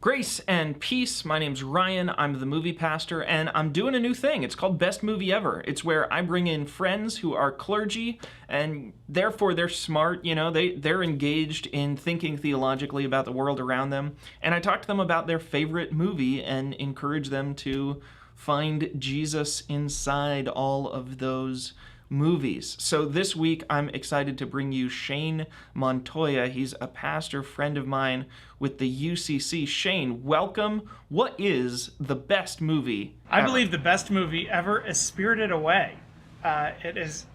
Grace and peace. My name's Ryan. I'm the movie pastor, and I'm doing a new thing. It's called Best Movie Ever. It's where I bring in friends who are clergy, and therefore they're smart. You know, they're engaged in thinking theologically about the world around them. And I talk to them about their favorite movie and encourage them to find Jesus inside all of those movies. So this week, I'm excited to bring you Shane Montoya. He's a pastor friend of mine with the UCC. Shane, welcome. What is the best movie I ever? believe the best movie ever is Spirited Away. It is.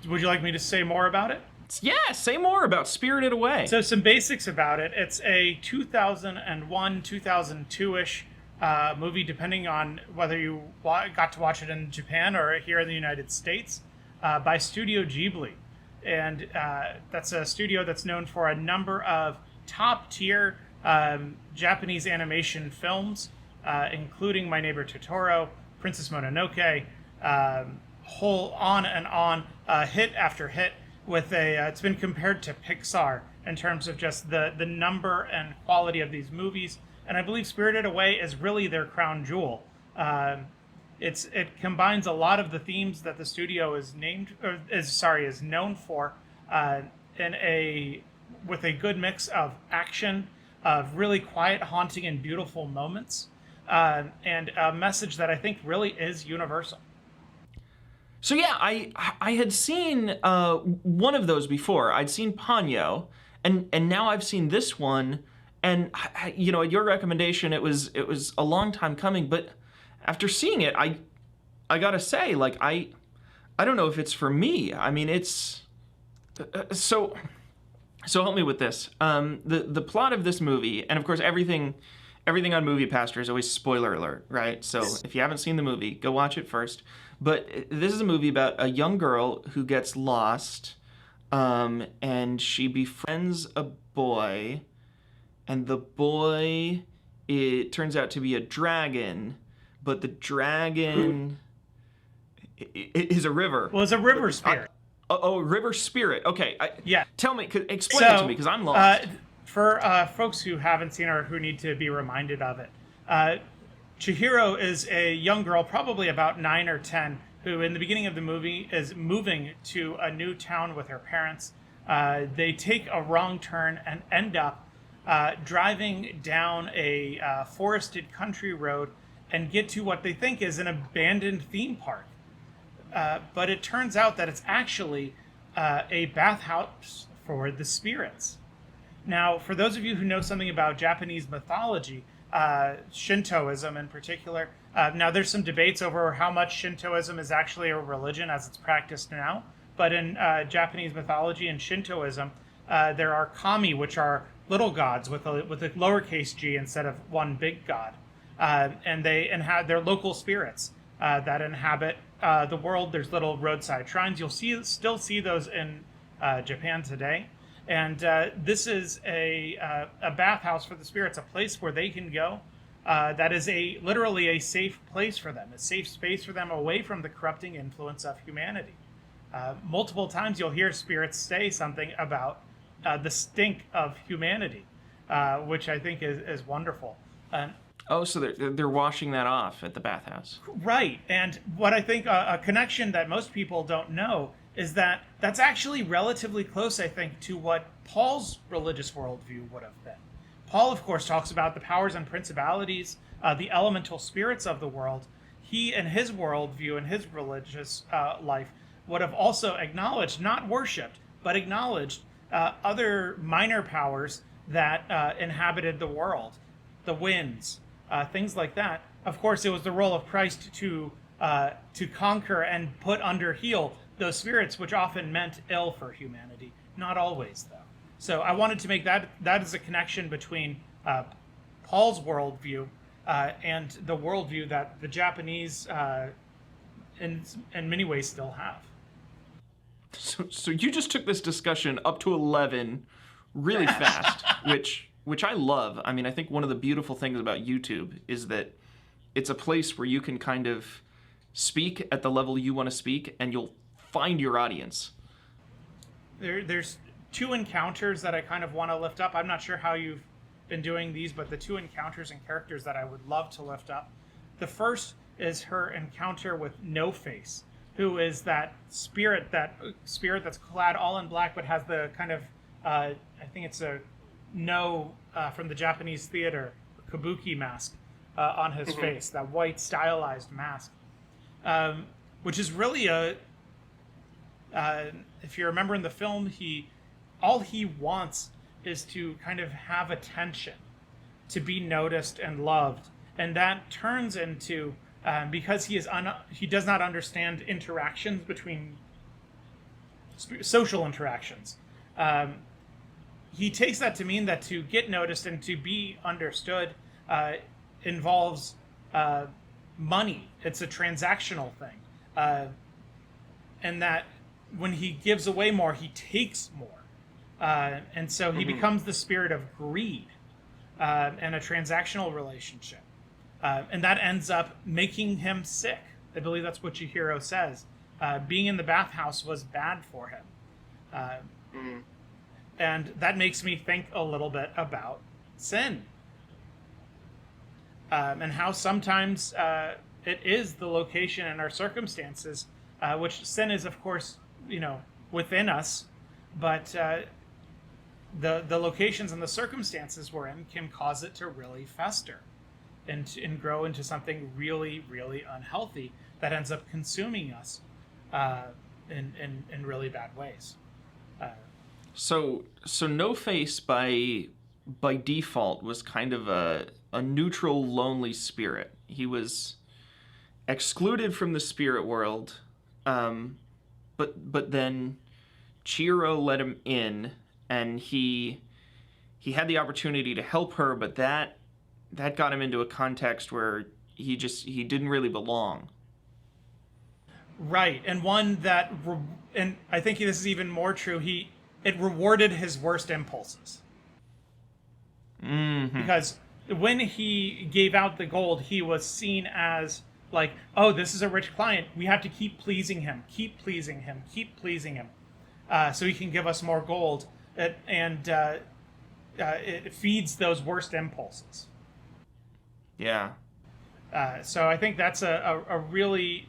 Would you like me to say more about it? Yeah, say more about Spirited Away. So some basics about it. It's a 2001, 2002-ish movie, depending on whether you got to watch it in Japan or here in the United States, by Studio Ghibli. And that's a studio that's known for a number of top-tier Japanese animation films, including My Neighbor Totoro, Princess Mononoke, whole on and on, hit after hit. With it's been compared to Pixar in terms of just the number and quality of these movies, and I believe Spirited Away is really their crown jewel. It combines a lot of the themes that the studio is known for, with a good mix of action, of really quiet, haunting, and beautiful moments, and a message that I think really is universal. So yeah, I had seen one of those before. I'd seen Ponyo, and now I've seen this one. And you know, at your recommendation, it was a long time coming. But after seeing it, I gotta say, like I don't know if it's for me. I mean, it's so help me with this. The plot of this movie, and of course everything on Movie Pastor is always spoiler alert, right? So if you haven't seen the movie, go watch it first. But this is a movie about a young girl who gets lost, and she befriends a boy, and the boy, it turns out to be a dragon, but the dragon is a river. Well, it's a river spirit. River spirit. Okay. Yeah. Tell me, explain it to me, because I'm lost. For folks who haven't seen or who need to be reminded of it, Chihiro is a young girl, probably about 9 or 10, who in the beginning of the movie is moving to a new town with her parents. They take a wrong turn and end up driving down a forested country road and get to what they think is an abandoned theme park. But it turns out that it's actually a bathhouse for the spirits. Now, for those of you who know something about Japanese mythology, Shintoism in particular, now there's some debates over how much Shintoism is actually a religion as it's practiced now, but in Japanese mythology and Shintoism, there are kami, which are little gods with a lowercase g instead of one big god, and they're local spirits that inhabit the world. There's little roadside shrines. You'll still see those in Japan today. And this is a bathhouse for the spirits, a place where they can go. That is literally a safe place for them, a safe space for them away from the corrupting influence of humanity. Multiple times you'll hear spirits say something about the stink of humanity, which I think is wonderful. So they're washing that off at the bathhouse. Right, and what I think a connection that most people don't know is that that's actually relatively close, I think, to what Paul's religious worldview would have been. Paul, of course, talks about the powers and principalities, the elemental spirits of the world. He, in his worldview, in his religious life, would have also acknowledged, not worshipped, but acknowledged other minor powers that inhabited the world, the winds, things like that. Of course, it was the role of Christ to conquer and put under heel those spirits, which often meant ill for humanity. Not always, though. So I wanted to make that as a connection between Paul's worldview and the worldview that the Japanese, in many ways, still have. So you just took this discussion up to 11 really fast, which I love. I mean, I think one of the beautiful things about YouTube is that it's a place where you can kind of speak at the level you want to speak, and you'll find your audience. There's two encounters that I kind of want to lift up. I'm not sure how you've been doing these, but the two encounters and characters that I would love to lift up. The first is her encounter with No Face, who is that spirit that's clad all in black, but has the kind of, I think it's a no from the Japanese theater, kabuki mask on his face, that white stylized mask, which is really if you remember in the film, all he wants is to kind of have attention, to be noticed and loved, and that turns into because he does not understand interactions between social interactions. He takes that to mean that to get noticed and to be understood involves money. It's a transactional thing, and that when he gives away more, he takes more. And so he becomes the spirit of greed and a transactional relationship. And that ends up making him sick. I believe that's what Chihiro says. Being in the bathhouse was bad for him. And that makes me think a little bit about sin. And how sometimes it is the location and our circumstances, which sin is, of course, within us, but the locations and the circumstances we're in can cause it to really fester and grow into something really, really unhealthy that ends up consuming us in really bad ways. So No Face by default was kind of a neutral, lonely spirit. He was excluded from the spirit world, but then Chihiro let him in, and he had the opportunity to help her, but that got him into a context where he didn't really belong. Right, and one that, and I think this is even more true, it rewarded his worst impulses. Because when he gave out the gold, he was seen as like, oh, this is a rich client. We have to keep pleasing him, so he can give us more gold. And it feeds those worst impulses. Yeah. So I think that's a really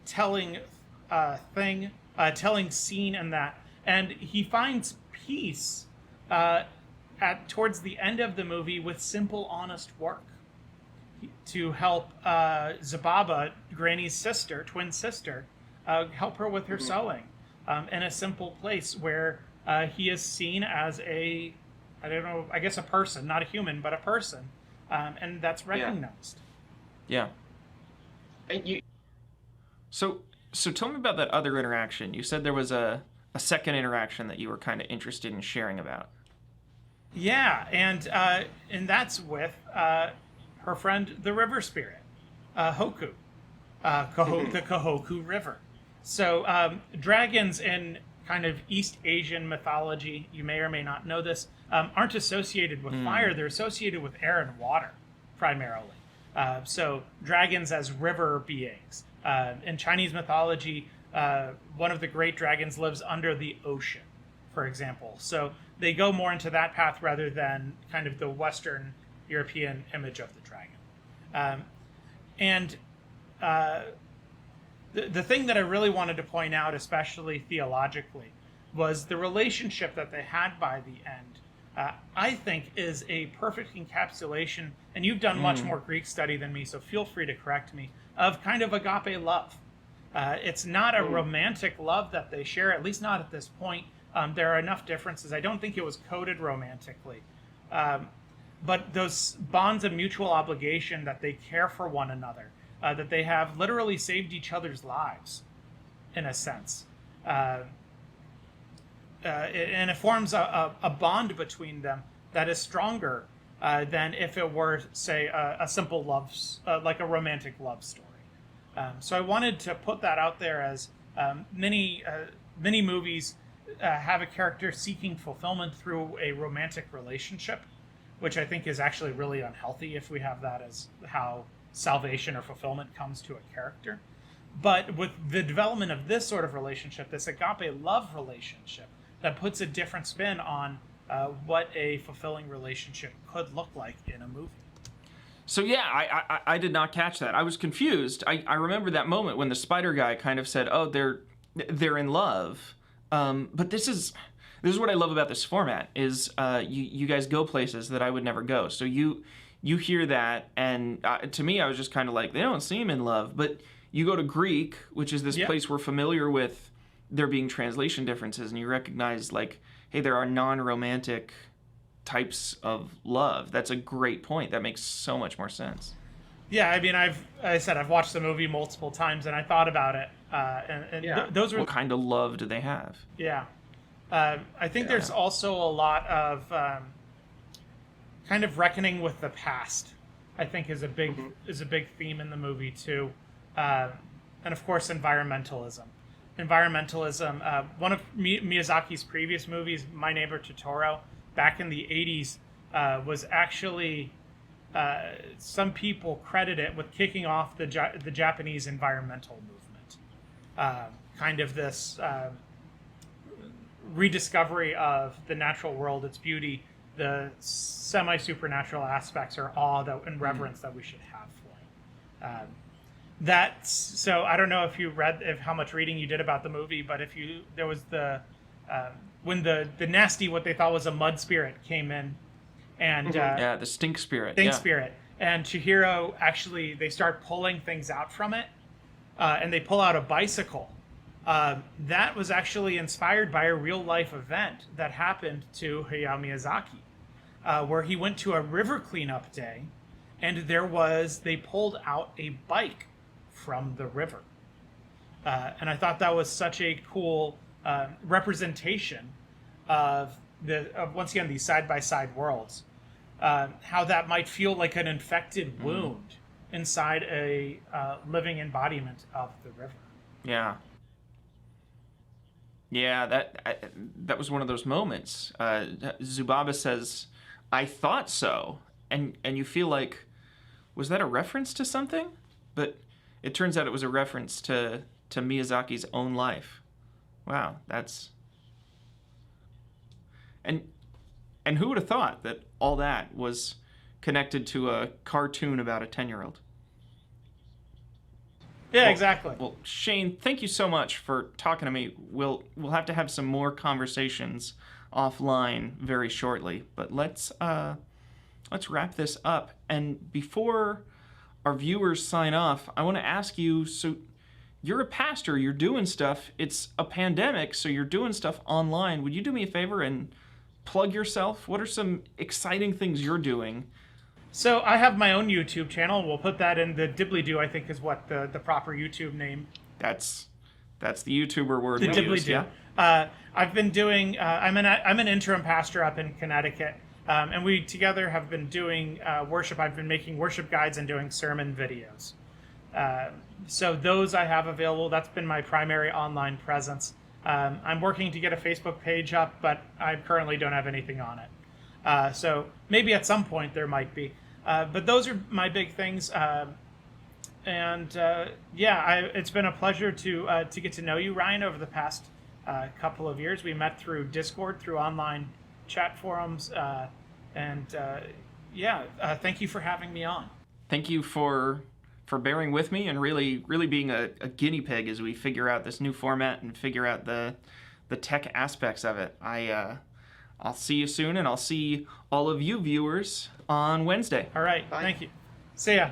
telling thing, telling scene in that. And he finds peace towards the end of the movie with simple, honest work to help Zababa, Granny's twin sister, help her with her sewing in a simple place where he is seen as a person, not a human, but a person, and that's recognized. Yeah. So tell me about that other interaction. You said there was a second interaction that you were kind of interested in sharing about. Yeah, and that's with her friend, the river spirit, Hoku, the Kahoku River. So dragons in kind of East Asian mythology, you may or may not know this, aren't associated with fire. They're associated with air and water, primarily. So dragons as river beings. In Chinese mythology, one of the great dragons lives under the ocean, for example. So they go more into that path rather than kind of the Western European image of the dragon. The thing that I really wanted to point out, especially theologically, was the relationship that they had by the end. I think is a perfect encapsulation, and you've done much more Greek study than me, so feel free to correct me, of kind of agape love. It's not a romantic love that they share, at least not at this point. There are enough differences. I don't think it was coded romantically. But those bonds of mutual obligation, that they care for one another, that they have literally saved each other's lives, in a sense. And it forms a bond between them that is stronger than if it were, say, a simple love, like a romantic love story. So I wanted to put that out there, as many movies have a character seeking fulfillment through a romantic relationship, which I think is actually really unhealthy if we have that as how salvation or fulfillment comes to a character. But with the development of this sort of relationship, this agape love relationship, that puts a different spin on what a fulfilling relationship could look like in a movie. So yeah, I did not catch that. I was confused. I remember that moment when the spider guy kind of said, "Oh, they're in love." But this is what I love about this format is you guys go places that I would never go. So you hear that, and to me, I was just kind of like, they don't seem in love. But you go to Greek, which is this place we're familiar with, there being translation differences, and you recognize like, hey, there are non-romantic types of love. That's a great point. That makes so much more sense. Yeah, I mean, I've watched the movie multiple times, and I thought about it, those were What kind of love do they have? Yeah, I think there's also a lot of kind of reckoning with the past. I think is a big theme in the movie too, and of course environmentalism. One of Miyazaki's previous movies, My Neighbor Totoro, back in the 80s, was actually some people credit it with kicking off the Japanese environmental movement. Kind of this rediscovery of the natural world, its beauty, the semi-supernatural aspects or awe and reverence that we should have for it. So I don't know if you read how much reading you did about the movie, but there was when the nasty, what they thought was a mud spirit came in, and the stink spirit. Spirit, and Chihiro actually, they start pulling things out from it, and they pull out a bicycle. That was actually inspired by a real life event that happened to Hayao Miyazaki, where he went to a river cleanup day, and they pulled out a bike from the river. And I thought that was such a cool representation of once again these side-by-side worlds, how that might feel like an infected wound inside a living embodiment of the river. Yeah, that was one of those moments. Zubaba says, "I thought so," and you feel like, was that a reference to something? But it turns out it was a reference to Miyazaki's own life. Wow, that's... And who would have thought that all that was connected to a cartoon about a 10-year-old? Yeah, exactly. Well, Shane, thank you so much for talking to me. We'll have to have some more conversations offline very shortly, but let's wrap this up. And before our viewers sign off, I want to ask you, so you're a pastor, you're doing stuff, it's a pandemic, so you're doing stuff online. Would you do me a favor and plug yourself? What are some exciting things you're doing? So I have my own YouTube channel. We'll put that in the dibbly-doo, I think is what the proper YouTube name. That's the YouTuber word. The dibbly-doo. Yeah. I've been doing, I'm an interim pastor up in Connecticut, and we together have been doing worship. I've been making worship guides and doing sermon videos. So those I have available. That's been my primary online presence. I'm working to get a Facebook page up, but I currently don't have anything on it. So maybe at some point there might be. But those are my big things. It's been a pleasure to get to know you, Ryan, over the past couple of years. We met through Discord, through online chat forums. Thank you for having me on. Thank you for bearing with me and really being a guinea pig as we figure out this new format and figure out the tech aspects of it. I'll see you soon, and I'll see all of you viewers on Wednesday. All right. Bye. Thank you. See ya.